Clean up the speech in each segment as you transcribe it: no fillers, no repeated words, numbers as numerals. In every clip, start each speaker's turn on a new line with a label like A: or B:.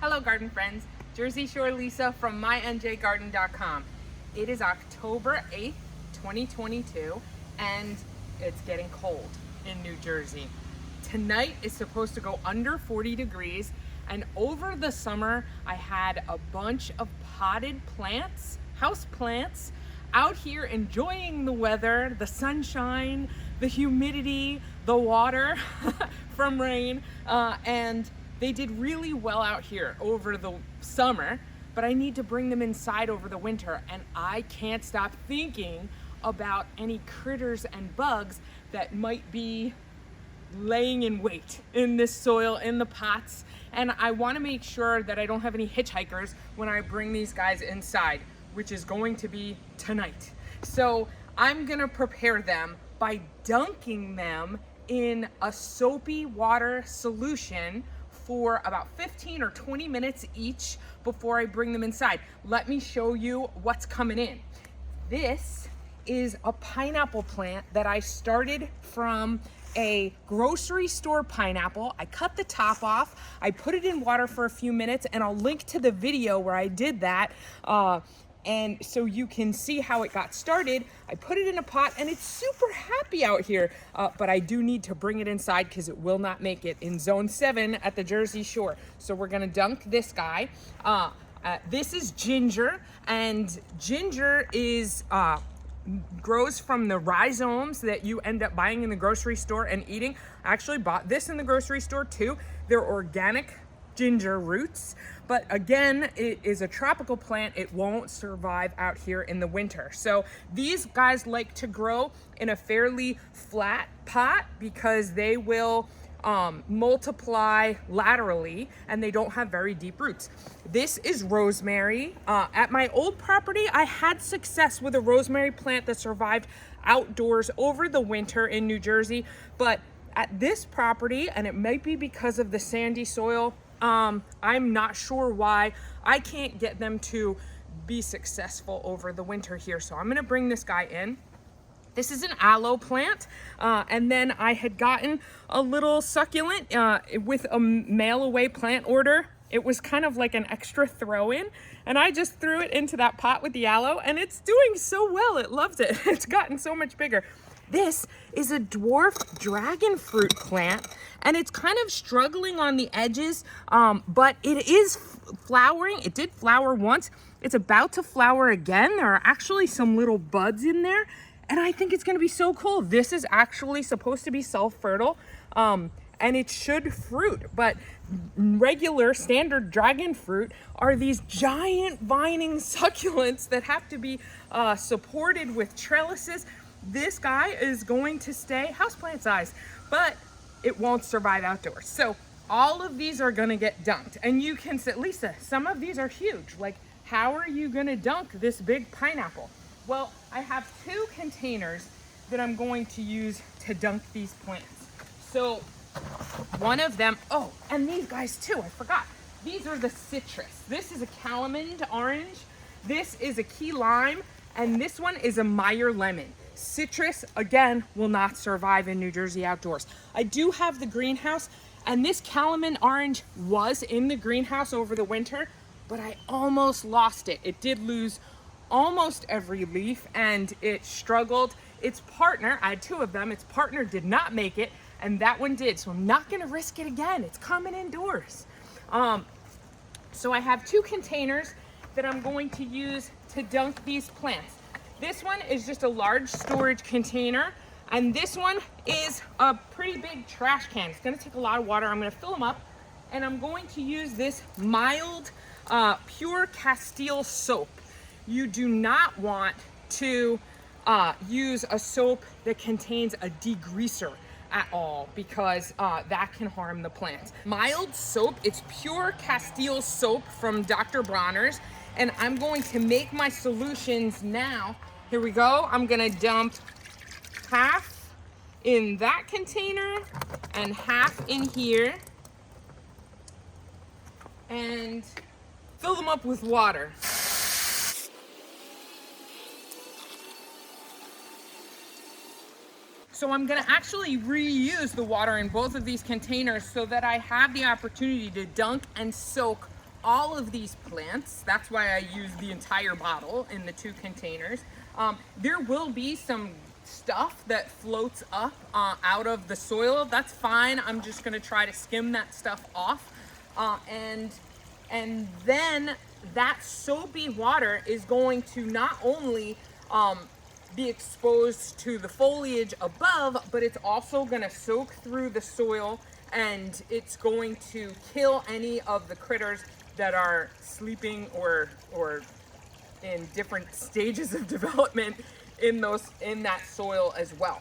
A: Hello garden friends, Jersey Shore Lisa from MyNJGarden.com. It is October 8th, 2022, and it's getting cold in New Jersey. Tonight is supposed to go under 40 degrees, and over the summer I had a bunch of potted plants, house plants, out here enjoying the weather, the sunshine, the humidity, the water from rain, and they did really well out here over the summer, but I need to bring them inside over the winter, and I can't stop thinking about any critters and bugs that might be laying in wait in this soil, in the pots, and I want to make sure that I don't have any hitchhikers when I bring these guys inside, which is going to be tonight. So I'm gonna prepare them by dunking them in a soapy water solution for about 15 or 20 minutes each before I bring them inside. Let me show you what's coming in. This is a pineapple plant that I started from a grocery store pineapple. I cut the top off, I put it in water for a few minutes, and I'll link to the video where I did that. And so you can see how it got started. I put it in a pot and it's super happy out here, but I do need to bring it inside because it will not make it in zone 7 at the Jersey Shore. So we're gonna dunk this guy. This is ginger, and ginger is grows from the rhizomes that you end up buying in the grocery store and eating. I actually bought this in the grocery store too. They're organic ginger roots, but again, it is a tropical plant. It won't survive out here in the winter. So these guys like to grow in a fairly flat pot because they will multiply laterally and they don't have very deep roots. This is rosemary. At my old property, I had success with a rosemary plant that survived outdoors over the winter in New Jersey, but at this property, and it might be because of the sandy soil, I'm not sure why I can't get them to be successful over the winter here. So I'm gonna bring this guy in. This is an aloe plant, and then I had gotten a little succulent with a mail away plant order. It was kind of like an extra throw in, and I just threw it into that pot with the aloe, and it's doing so well. It loves it. It's gotten so much bigger. This is a dwarf dragon fruit plant, and it's kind of struggling on the edges, but it is flowering. It did flower once. It's about to flower again. There are actually some little buds in there, and I think it's gonna be so cool. This is actually supposed to be self-fertile, and it should fruit, but regular standard dragon fruit are these giant vining succulents that have to be supported with trellises. This guy is going to stay houseplant size, but it won't survive outdoors. So all of these are gonna get dunked. And you can say, Lisa, some of these are huge. Like, how are you gonna dunk this big pineapple? Well, I have 2 containers that I'm going to use to dunk these plants. So one of them, oh, and these guys too, I forgot. These are the citrus. This is a calamine orange. This is a key lime, and this one is a Meyer lemon. Citrus, again, will not survive in New Jersey outdoors. I do have the greenhouse, and this calamine orange was in the greenhouse over the winter, but I almost lost it. It did lose almost every leaf, and it struggled. Its partner, I had 2 of them, its partner did not make it, and that one did, so I'm not gonna risk it again. It's coming indoors. So I have 2 containers that I'm going to use to dunk these plants. This one is just a large storage container, and this one is a pretty big trash can. It's gonna take a lot of water. I'm gonna fill them up, and I'm going to use this mild, pure Castile soap. You do not want to use a soap that contains a degreaser at all, because that can harm the plants. Mild soap, it's pure Castile soap from Dr. Bronner's, and I'm going to make my solutions now. Here we go. I'm gonna dump half in that container and half in here, and fill them up with water. So I'm gonna actually reuse the water in both of these containers so that I have the opportunity to dunk and soak all of these plants, that's why I use the entire bottle in the 2 containers. There will be some stuff that floats up out of the soil. That's fine. I'm just going to try to skim that stuff off. And then that soapy water is going to not only be exposed to the foliage above, but it's also going to soak through the soil, and it's going to kill any of the critters that are sleeping or in different stages of development in that soil as well.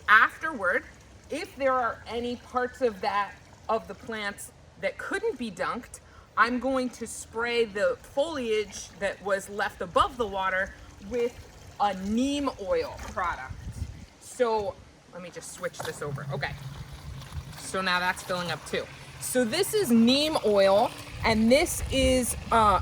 A: Afterward, if there are any parts of the plants that couldn't be dunked, I'm going to spray the foliage that was left above the water with a neem oil product. So let me just switch this over. Okay, so now that's filling up too. So this is neem oil, and this is an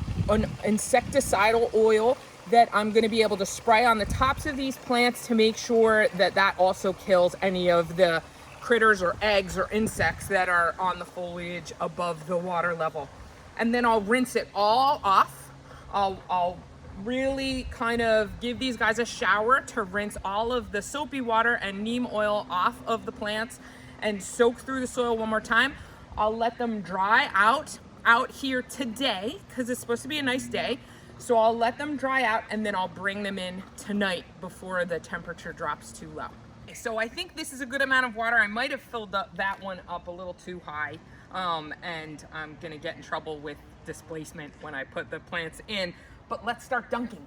A: insecticidal oil that I'm going to be able to spray on the tops of these plants to make sure that that also kills any of the critters or eggs or insects that are on the foliage above the water level. And then I'll rinse it all off. I'll really kind of give these guys a shower to rinse all of the soapy water and neem oil off of the plants and soak through the soil one more time. I'll let them dry out here today because it's supposed to be a nice day. So I'll let them dry out, and then I'll bring them in tonight before the temperature drops too low. So I think this is a good amount of water. I might have filled up that one up a little too high, and I'm gonna get in trouble with displacement when I put the plants in, but let's start dunking.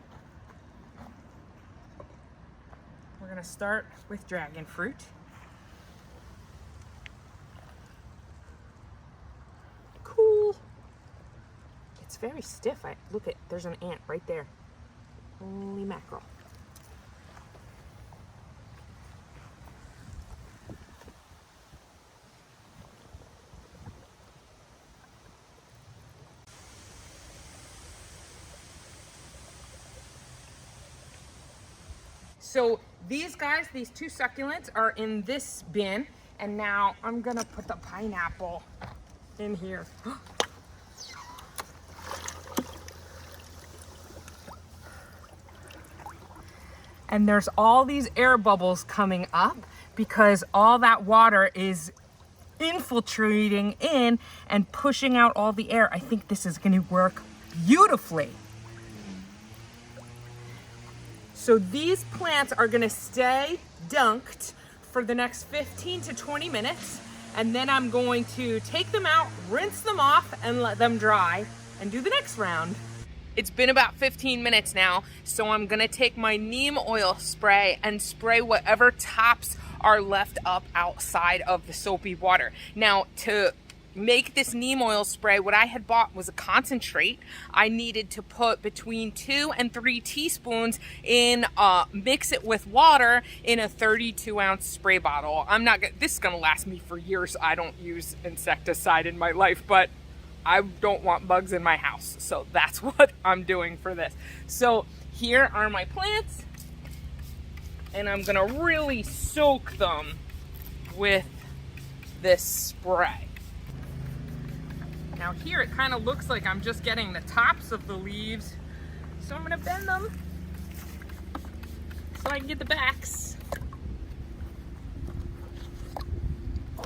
A: We're gonna start with dragon fruit. Cool. It's very stiff. Look, there's an ant right there. Holy mackerel. So these guys, these 2 succulents are in this bin, and now I'm gonna put the pineapple in here. And there's all these air bubbles coming up because all that water is infiltrating in and pushing out all the air. I think this is going to work beautifully. So these plants are going to stay dunked for the next 15 to 20 minutes, and then I'm going to take them out, rinse them off, and let them dry and do the next round. It's been about 15 minutes now, so I'm gonna take my neem oil spray and spray whatever tops are left up outside of the soapy water. Now, to make this neem oil spray, what I had bought was a concentrate. I needed to put between 2 and 3 teaspoons in, mix it with water in a 32-ounce spray bottle. This is gonna last me for years. I don't use insecticide in my life, but I don't want bugs in my house, so that's what I'm doing for this. So here are my plants, and I'm gonna really soak them with this spray. Now here it kind of looks like I'm just getting the tops of the leaves, so I'm gonna bend them so I can get the backs.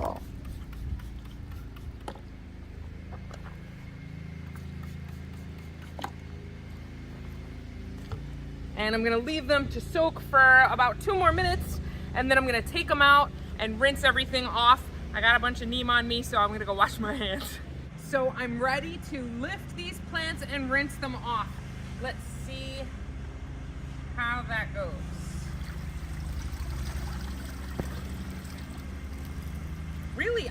A: Oh. And I'm gonna leave them to soak for about 2 more minutes, and then I'm gonna take them out and rinse everything off. I got a bunch of neem on me, so I'm gonna go wash my hands. So I'm ready to lift these plants and rinse them off. Let's see how that goes. Really,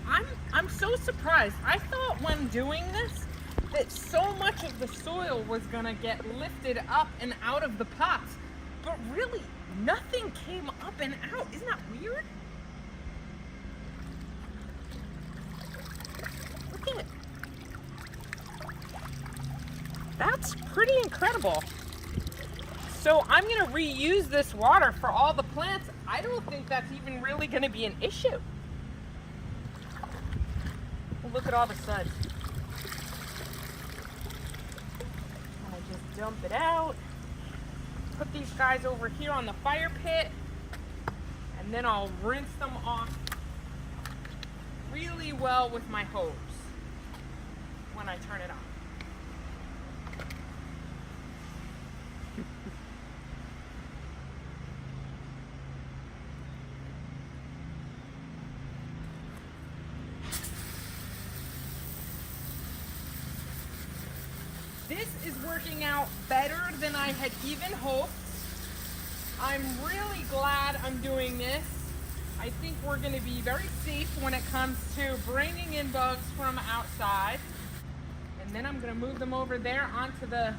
A: I'm so surprised. I thought when doing this that so much of the soil was gonna get lifted up and out of the pots, but really nothing came up and out. Isn't that weird? Look at it. That's pretty incredible. So I'm gonna reuse this water for all the plants. I don't think that's even really gonna be an issue. Look at all the suds. dump it out. Put these guys over here on the fire pit, and then I'll rinse them off really well with my hose when I turn it on. This is working out better than I had even hoped. I'm really glad I'm doing this. I think we're going to be very safe when it comes to bringing in bugs from outside. And then I'm going to move them over there onto the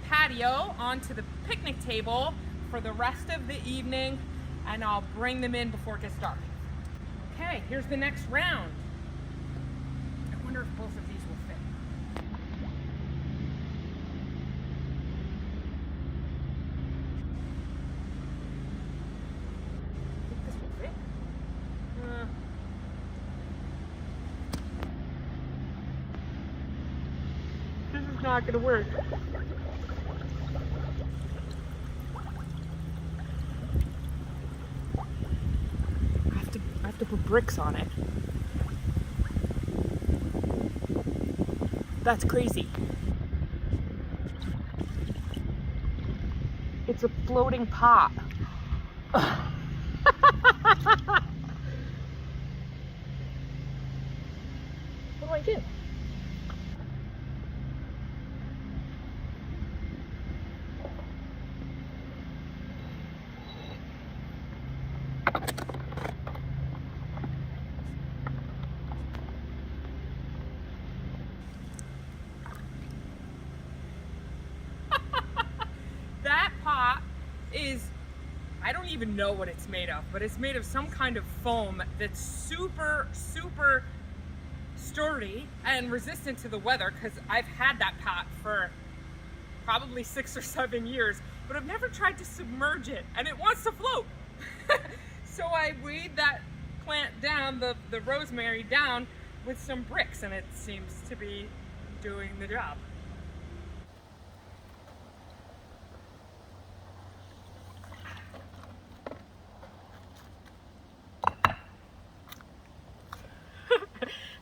A: patio, onto the picnic table for the rest of the evening, and I'll bring them in before it gets dark. Okay, here's the next round. I wonder if both of these will fit. Not gonna work. I have to put bricks on it. That's crazy. It's a floating pot. What do I do? I don't even know what it's made of, but it's made of some kind of foam that's super, super sturdy and resistant to the weather, because I've had that pot for probably 6 or 7 years, but I've never tried to submerge it, and it wants to float. So I weighed that plant down, the rosemary down, with some bricks, and it seems to be doing the job.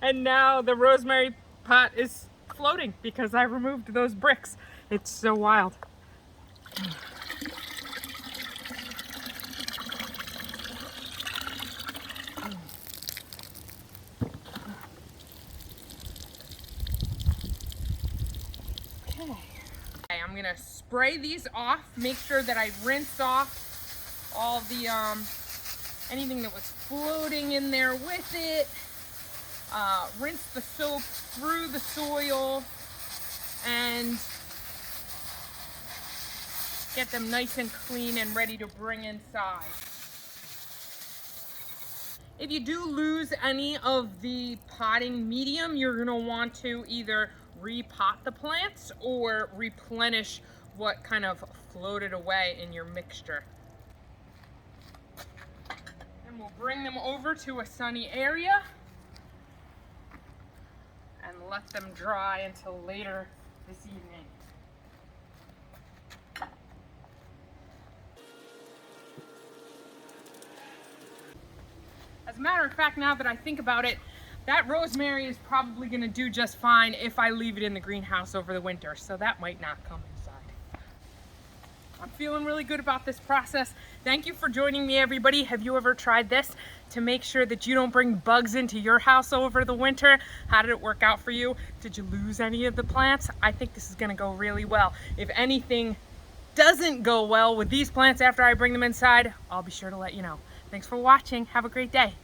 A: And now the rosemary pot is floating because I removed those bricks. It's so wild. Okay, I'm gonna spray these off, make sure that I rinse off all the anything that was floating in there with it. Rinse the soap through the soil and get them nice and clean and ready to bring inside. If you do lose any of the potting medium, you're going to want to either repot the plants or replenish what kind of floated away in your mixture. And we'll bring them over to a sunny area and let them dry until later this evening. As a matter of fact, now that I think about it, that rosemary is probably going to do just fine if I leave it in the greenhouse over the winter, so that might not come inside. I'm feeling really good about this process. Thank you for joining me, everybody. Have you ever tried this to make sure that you don't bring bugs into your house over the winter? How did it work out for you? Did you lose any of the plants? I think this is going to go really well. If anything doesn't go well with these plants after I bring them inside, I'll be sure to let you know. Thanks for watching. Have a great day.